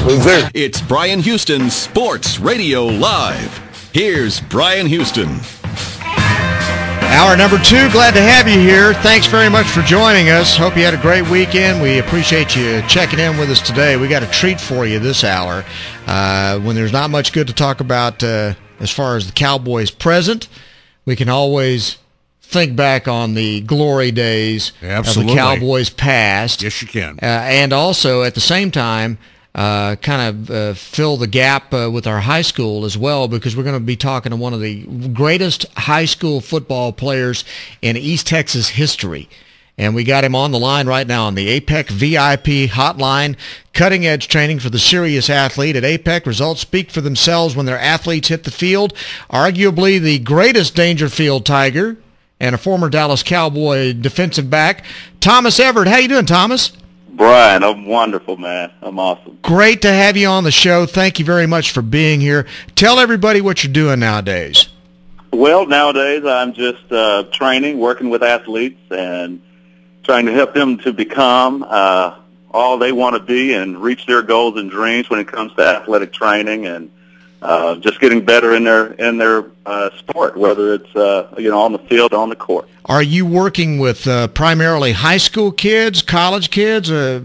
It's Bryan Houston's Sports Radio Live. Here's Bryan Houston. Hour number 2, glad to have you here. Thanks very much for joining us. Hope you had a great weekend. We appreciate you checking in with us today. We got a treat for you this hour. When there's not much good to talk about as far as the Cowboys present, we can always think back on the glory days of the Cowboys past. Yes, you can. And also, at the same time, fill the gap with our high school as well, because we're going to be talking to one of the greatest high school football players in East Texas history. And we got him on the line right now on the APEC VIP hotline. Cutting-edge training for the serious athlete at APEC. Results speak for themselves when their athletes hit the field. Arguably the greatest Dangerfield Tiger and a former Dallas Cowboy defensive back, Thomas Everett. How you doing, Thomas? Bryan, I'm wonderful, man. I'm awesome. Great to have you on the show. Thank you very much for being here. Tell everybody what you're doing nowadays. Well, nowadays I'm just training, working with athletes, and trying to help them to become all they want to be and reach their goals and dreams when it comes to athletic training, and just getting better in their sport, whether it's on the field or on the court. Are you working with primarily high school kids, college kids? A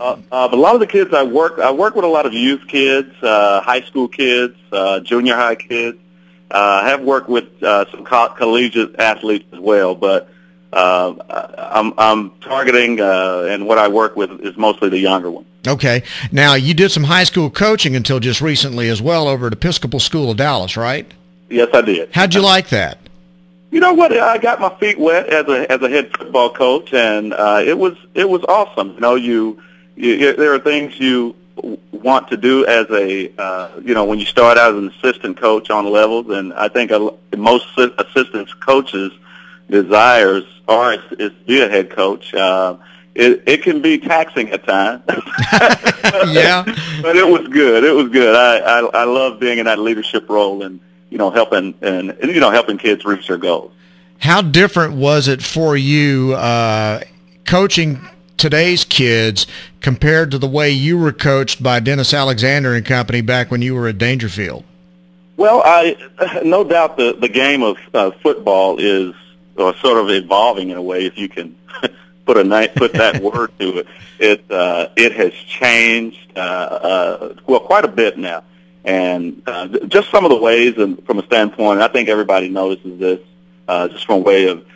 lot of the kids I work with a lot of youth kids, high school kids, junior high kids. I have worked with some collegiate athletes as well, but I'm targeting, and what I work with is mostly the younger ones. Okay. Now, you did some high school coaching until just recently as well over at Episcopal School of Dallas, right? Yes, I did. How'd you like that? You know what? I got my feet wet as a head football coach, and it was awesome. You know, there are things you want to do as a when you start out as an assistant coach on levels, and I think most assistant coaches' desires is to be a head coach. It can be taxing at times. Yeah, but it was good. It was good. I love being in that leadership role and helping helping kids reach their goals. How different was it for you coaching today's kids compared to the way you were coached by Dennis Alexander and company back when you were at Dangerfield? Well, no doubt the game of football is sort of evolving in a way, if you can put that word to it. It has changed quite a bit now, and just some of the ways, and from a standpoint, I think everybody notices this, just from a way of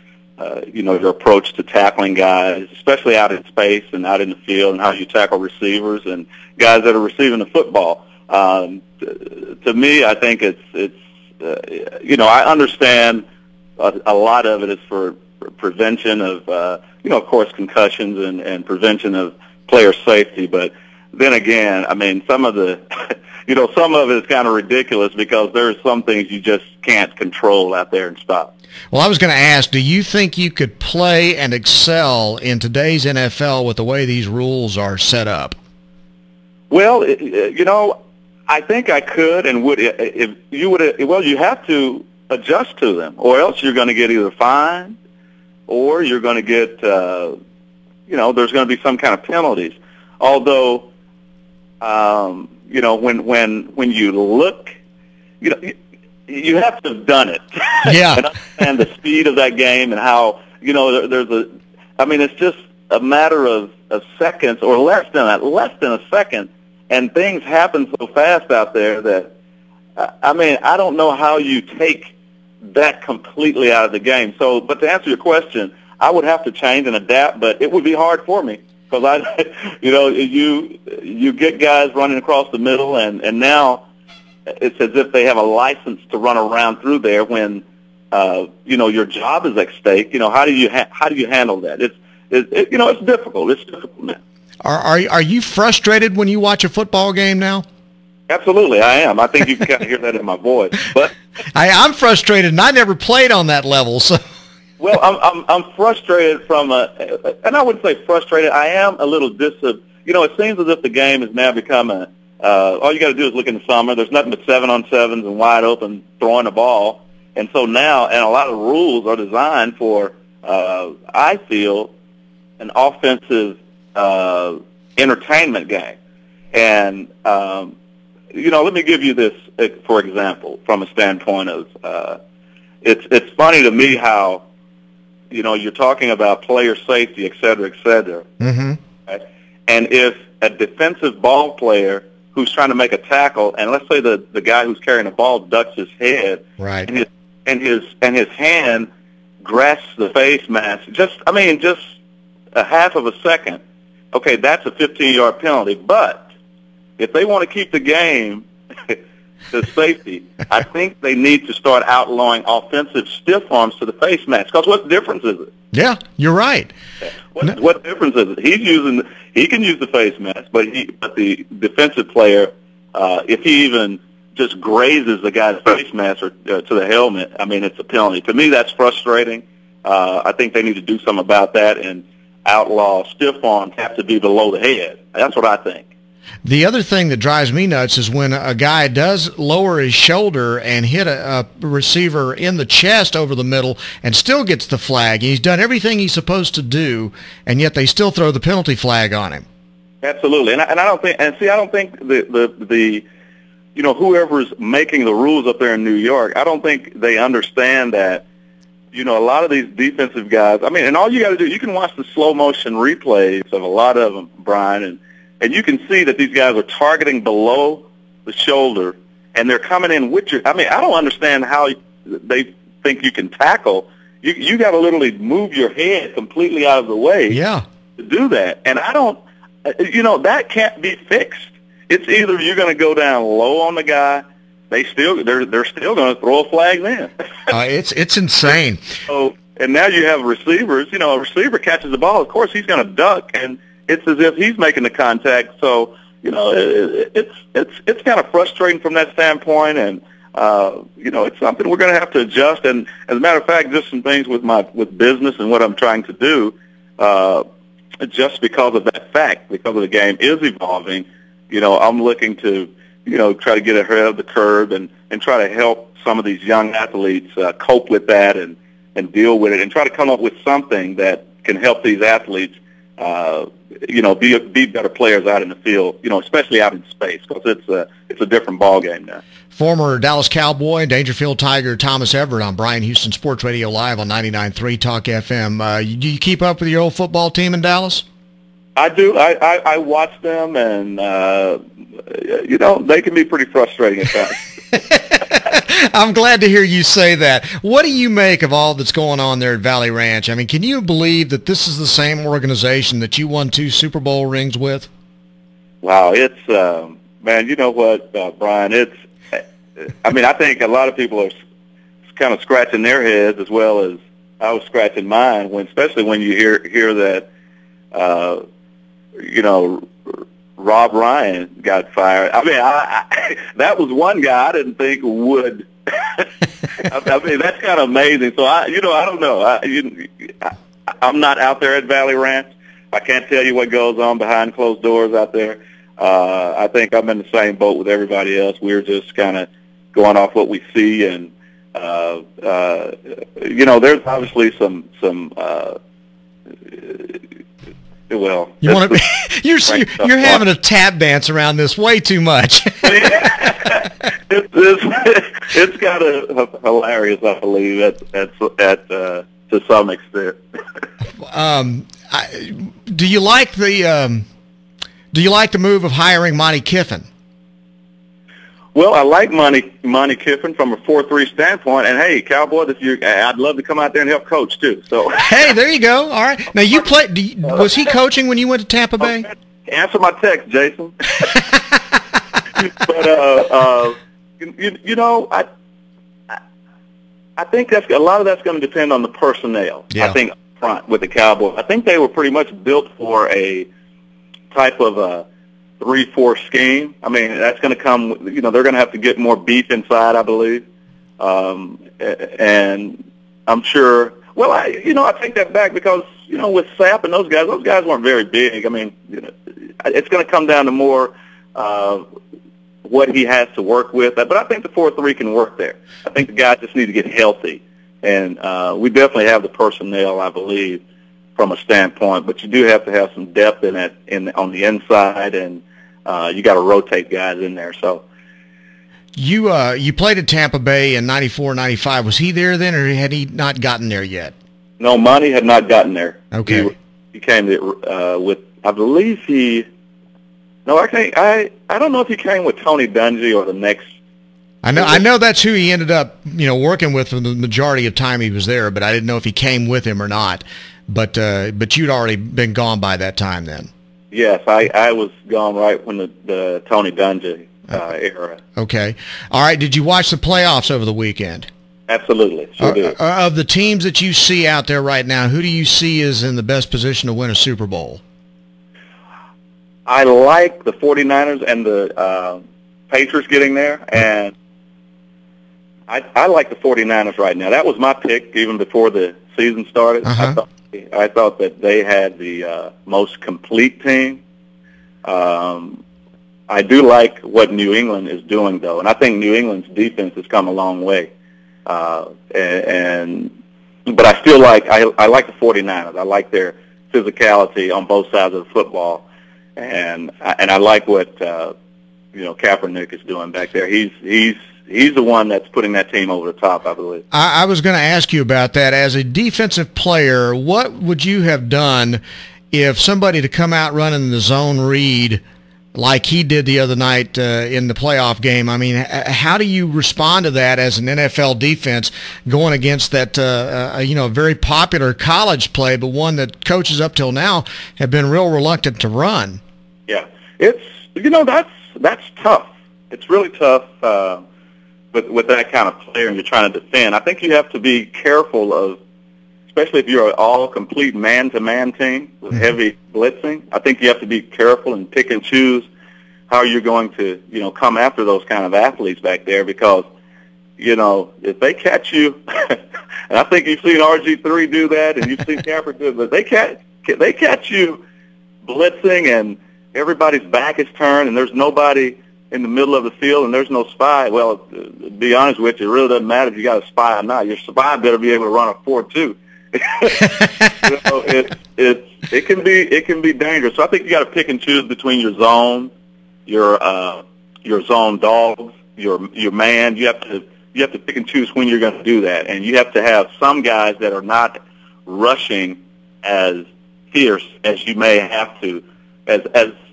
your approach to tackling guys, especially out in space and out in the field, and how you tackle receivers and guys that are receiving the football. To me, I think it's I understand a lot of it is for prevention of of course concussions and prevention of player safety, but then again, I mean, some of the some of it is kind of ridiculous because there's some things you just can't control out there and stop. Well, I was going to ask, do you think you could play and excel in today's NFL with the way these rules are set up? Well, I think I could and would. If you would, well, you have to adjust to them, or else you're going to get either fined or you're going to get, there's going to be some kind of penalties. Although, when you look, you have to have done it. Yeah. And understand the speed of that game and how, it's just a matter of seconds or less than a second, and things happen so fast out there that, I don't know how you take that completely out of the game. So, but to answer your question, I would have to change and adapt, but it would be hard for me because you get guys running across the middle, and now it's as if they have a license to run around through there when your job is at stake. How do you handle that? It's difficult. It's difficult, man. Are you frustrated when you watch a football game now? Absolutely, I am. I think you can kind of hear that in my voice. But I'm frustrated, and I never played on that level. So, well, I'm frustrated and I wouldn't say frustrated. I am a little it seems as if the game has now become all you got to do is look in the summer. There's nothing but 7-on-7s and wide open throwing the ball, and so now, and a lot of rules are designed for, I feel, an offensive entertainment game. And, let me give you this, for example, from a standpoint of, it's funny to me how, you're talking about player safety, et cetera, Mm-hmm. right? And if a defensive ball player who's trying to make a tackle, and let's say the guy who's carrying the ball ducks his head, Right. and his hand grasps the face mask, just a half of a second, okay, that's a 15-yard penalty. But if they want to keep the game to safety, I think they need to start outlawing offensive stiff arms to the face mask. Because what difference is it? Yeah, you're right. What difference is it? He can use the face mask, but the defensive player, if he even just grazes the guy's face mask or to the helmet, I mean, it's a penalty. To me, that's frustrating. I think they need to do something about that, and outlaw stiff arms have to be below the head. That's what I think. The other thing that drives me nuts is when a guy does lower his shoulder and hit a receiver in the chest over the middle and still gets the flag. He's done everything he's supposed to do, and yet they still throw the penalty flag on him. Absolutely, and I don't think the whoever's making the rules up there in New York, I don't think they understand that. A lot of these defensive guys. I mean, and all you got to do, you can watch the slow motion replays of a lot of them, Bryan, and you can see that these guys are targeting below the shoulder, and they're coming in with your. I mean, I don't understand how they think you can tackle. You got to literally move your head completely out of the way. Yeah. To do that, and I don't. That can't be fixed. It's either you're going to go down low on the guy. They're still going to throw a flag then. It's insane. So, and now you have receivers. A receiver catches the ball. Of course, he's going to duck, and it's as if he's making the contact. So, it's kind of frustrating from that standpoint, and it's something we're going to have to adjust. And as a matter of fact, just some things with business and what I'm trying to do, just because of that fact, because of the game is evolving. I'm looking to try to get ahead of the curve and try to help some of these young athletes cope with that and deal with it, and try to come up with something that can help these athletes, be better players out in the field, especially out in space, because it's a different ball game now. Former Dallas Cowboy, Dangerfield Tiger Thomas Everett on Bryan Houston Sports Radio Live on 99.3 Talk FM. Do you keep up with your old football team in Dallas? I do. I watch them, and they can be pretty frustrating at times. I'm glad to hear you say that. What do you make of all that's going on there at Valley Ranch? I mean, can you believe that this is the same organization that you won 2 Super Bowl rings with? Wow, it's man. You know what, Bryan? I think a lot of people are kind of scratching their heads as well as I was scratching mine, especially when you hear that. Rob Ryan got fired. I mean, that was one guy I didn't think would. I mean, that's kind of amazing. So I don't know. I'm not out there at Valley Ranch. I can't tell you what goes on behind closed doors out there. I think I'm in the same boat with everybody else. We're just kind of going off what we see, and there's obviously some. Well, you're having a tap dance around this way too much. It's kind of hilarious, I believe, to some extent. Do you like the move of hiring Monty Kiffin? Well, I like Monty Kiffin from a 4-3 standpoint, and hey, Cowboy, I'd love to come out there and help coach too. So hey, there you go. All right, now you played. Was he coaching when you went to Tampa Bay? Answer my text, Jason. But I think a lot of that's going to depend on the personnel. Yeah. I think up front with the Cowboys, I think they were pretty much built for a type of a 3-4 scheme. I mean, that's going to come. They're going to have to get more beef inside, I believe, and I'm sure. Well, I take that back because with Sapp and those guys weren't very big. I mean, it's going to come down to more what he has to work with. But I think the 4-3 can work there. I think the guys just need to get healthy, and we definitely have the personnel, I believe, from a standpoint. But you do have to have some depth in it on the inside, and you got to rotate guys in there. So you played at Tampa Bay in '94, '95. Was he there then, or had he not gotten there yet? No, Monty had not gotten there. Okay. He came with, I believe he. No, I don't know if he came with Tony Dungy or the next. I know that's who he ended up, working with for the majority of time he was there, but I didn't know if he came with him or not. But you'd already been gone by that time then. Yes, I was gone right when the Tony Dungy era. Okay. All right. Did you watch the playoffs over the weekend? Absolutely. Sure did. Of the teams that you see out there right now, who do you see is in the best position to win a Super Bowl? I like the 49ers and the Patriots getting there, and I like the 49ers right now. That was my pick even before the season started. Uh-huh. I thought that they had the most complete team. I do like what New England is doing, though, and I think New England's defense has come a long way. But I still like I like the 49ers. I like their physicality on both sides of the football, and I like what Kaepernick is doing back there. He's the one that's putting that team over the top, I believe. I was going to ask you about that. As a defensive player, what would you have done if somebody to come out running the zone read like he did the other night in the playoff game? I mean, how do you respond to that as an NFL defense going against that, very popular college play, but one that coaches up till now have been real reluctant to run? Yeah, it's that's tough. It's really tough with that kind of player and you're trying to defend. I think you have to be careful of, especially if you're an all-complete man-to-man team with heavy blitzing. I think you have to be careful and pick and choose how you're going to, come after those kind of athletes back there because, if they catch you, and I think you've seen RG3 do that and you've seen Kaepernick do it, but they catch you blitzing and everybody's back is turned and there's nobody in the middle of the field and there's no spy. Well, to be honest with you, it really doesn't matter if you got a spy or not. Your spy better be able to run a 4.2. It can be dangerous. So I think you got to pick and choose between your zone, your zone dogs, your man. You have to pick and choose when you're going to do that, and you have to have some guys that are not rushing as fierce as you may have to, as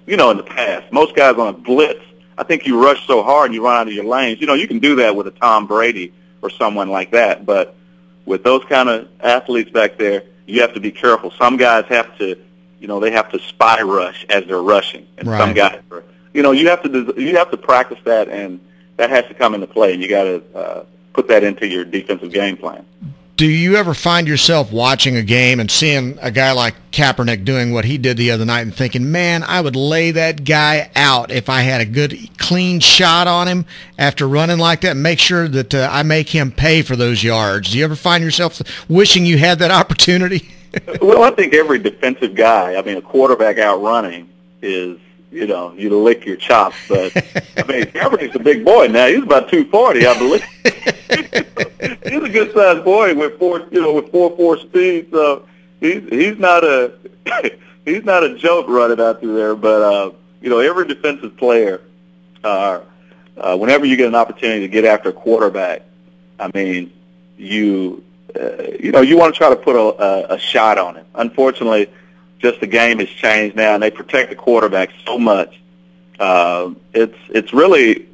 in the past. Most guys on a blitz, I think you rush so hard and you run out of your lanes. You can do that with a Tom Brady or someone like that, but with those kind of athletes back there, you have to be careful. Some guys have to, they have to spy rush as they're rushing, and right. Some guys, you have to practice that, and that has to come into play. And you got to put that into your defensive game plan. Do you ever find yourself watching a game and seeing a guy like Kaepernick doing what he did the other night and thinking, man, I would lay that guy out if I had a good, clean shot on him after running like that and make sure that I make him pay for those yards? Do you ever find yourself wishing you had that opportunity? Well, I think every defensive guy, a quarterback out running is, you lick your chops. But, Kaepernick's a big boy now. He's about 240, I believe. He's a good-sized boy with 4.4 speed. So he's not a joke running out through there. But every defensive player, whenever you get an opportunity to get after a quarterback, you want to try to put a shot on him. Unfortunately, just the game has changed now, and they protect the quarterback so much. It's really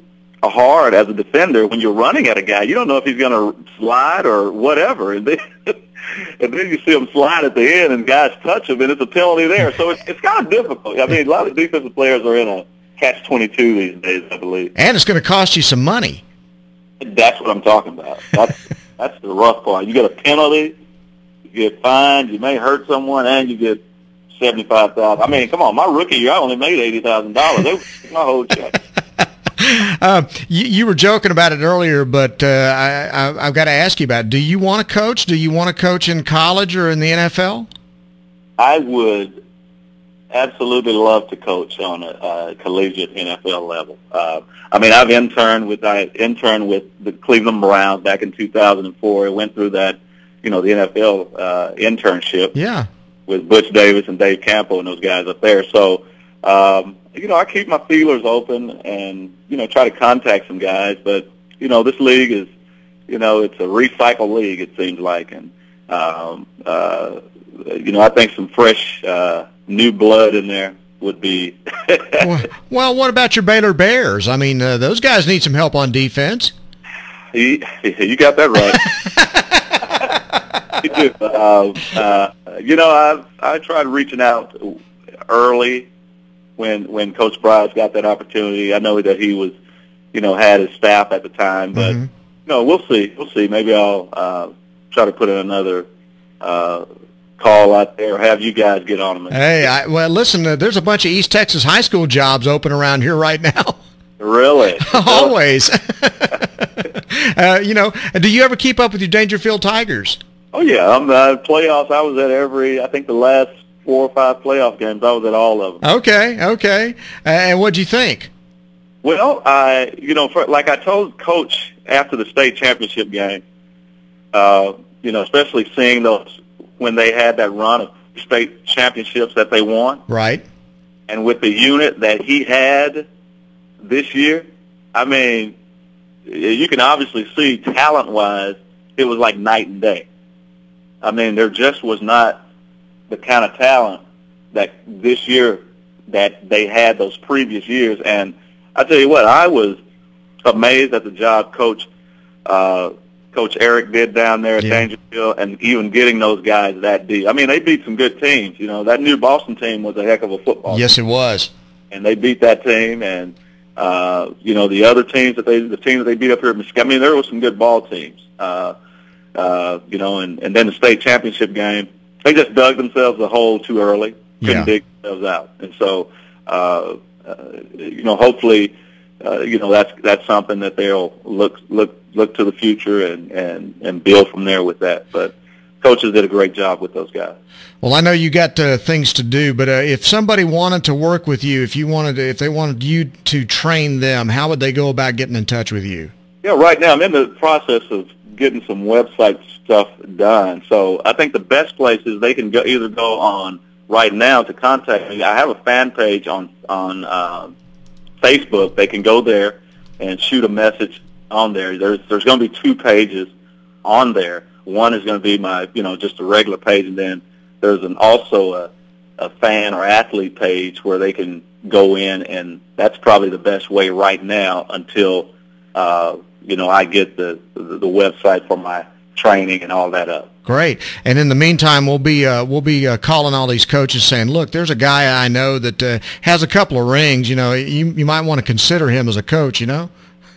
hard as a defender when you're running at a guy. You don't know if he's going to slide or whatever, and then you see him slide at the end, and guys touch him, and it's a penalty there. So it's kind of difficult. A lot of defensive players are in a catch-22 these days, I believe. And it's going to cost you some money. That's what I'm talking about. That's the rough part. You get a penalty, you get fined, you may hurt someone, and you get $75,000. Come on, my rookie year, I only made $80,000. That was my whole check. You were joking about it earlier, but I've got to ask you about it. Do you want to coach? Do you want to coach in college or in the NFL? I would absolutely love to coach on a collegiate NFL level. I've interned with the Cleveland Browns back in 2004. I went through that, the NFL internship. Yeah. With Butch Davis and Dave Campo and those guys up there. So I keep my feelers open and, try to contact some guys. But, this league is, it's a recycle league, it seems like. And, I think some fresh new blood in there would be. Well, what about your Baylor Bears? I mean, those guys need some help on defense. You got that right. You do. I tried reaching out early when Coach Bryan got that opportunity. I know that he was, had his staff at the time, but we'll see. We'll see. Maybe I'll try to put in another call out there, or have you guys get on them. Hey, listen, there's a bunch of East Texas high school jobs open around here right now. Really? Always. Do you ever keep up with your Dangerfield Tigers? Oh, yeah. Playoffs, I was at I think the last 4 or 5 playoff games, I was at all of them. Okay. And what'd you think? Well, like I told Coach after the state championship game, especially seeing those when they had that run of state championships that they won. Right. And with the unit that he had this year, I mean, you can obviously see talent-wise, it was like night and day. I mean, there just was not the kind of talent that this year that they had those previous years. And I tell you what, I was amazed at the job Coach Eric did down there at Dangerfield, and even getting those guys that deep. I mean, they beat some good teams. That new Boston team was a heck of a football team. Yes, it was. And they beat that team, and the other teams the team that they beat up here at Michigan. I mean, there were some good ball teams. And then the state championship game, they just dug themselves a hole too early, couldn't dig themselves out, and so hopefully, that's something that they'll look to the future and build from there with that. But coaches did a great job with those guys. Well, I know you got things to do, but if somebody wanted to work with you, if they wanted you to train them, how would they go about getting in touch with you? Yeah, right now I'm in the process of getting some website stuff done. So I think the best place is they can either go on right now to contact me. I have a fan page on Facebook. They can go there and shoot a message on there. There's going to be 2 pages on there. One is going to be my, just a regular page, and then there's also a fan or athlete page where they can go in, and that's probably the best way right now until I get the website for my training and all that up. Great. And in the meantime, we'll be calling all these coaches saying, look, there's a guy I know that has a couple of rings. You might want to consider him as a coach.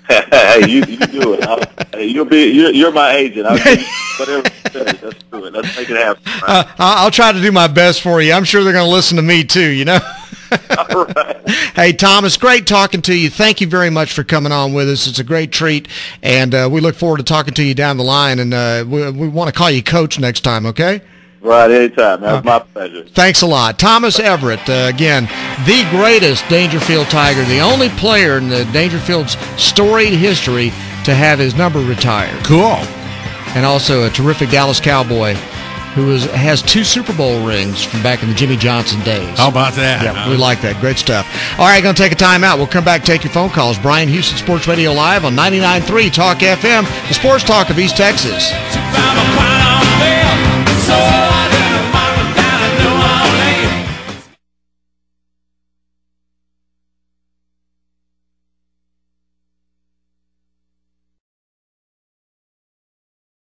Hey, you do it. You're my agent. I'll do whatever you say. Let's do it. Let's make it happen. Right? I'll try to do my best for you. I'm sure they're going to listen to me too. All right. Hey, Thomas, great talking to you. Thank you very much for coming on with us. It's a great treat, and we look forward to talking to you down the line, and we want to call you Coach next time, okay? Right, anytime. That's my pleasure. Thanks a lot. Thomas Everett, again, the greatest Dangerfield Tiger, the only player in the Dangerfield's storied history to have his number retired. Cool. And also a terrific Dallas Cowboy who has 2 Super Bowl rings from back in the Jimmy Johnson days. How about that? Yeah, we like that. Great stuff. All right, going to take a time out. We'll come back, take your phone calls. Bryan Houston Sports Radio Live on 99.3 Talk FM, the sports talk of East Texas.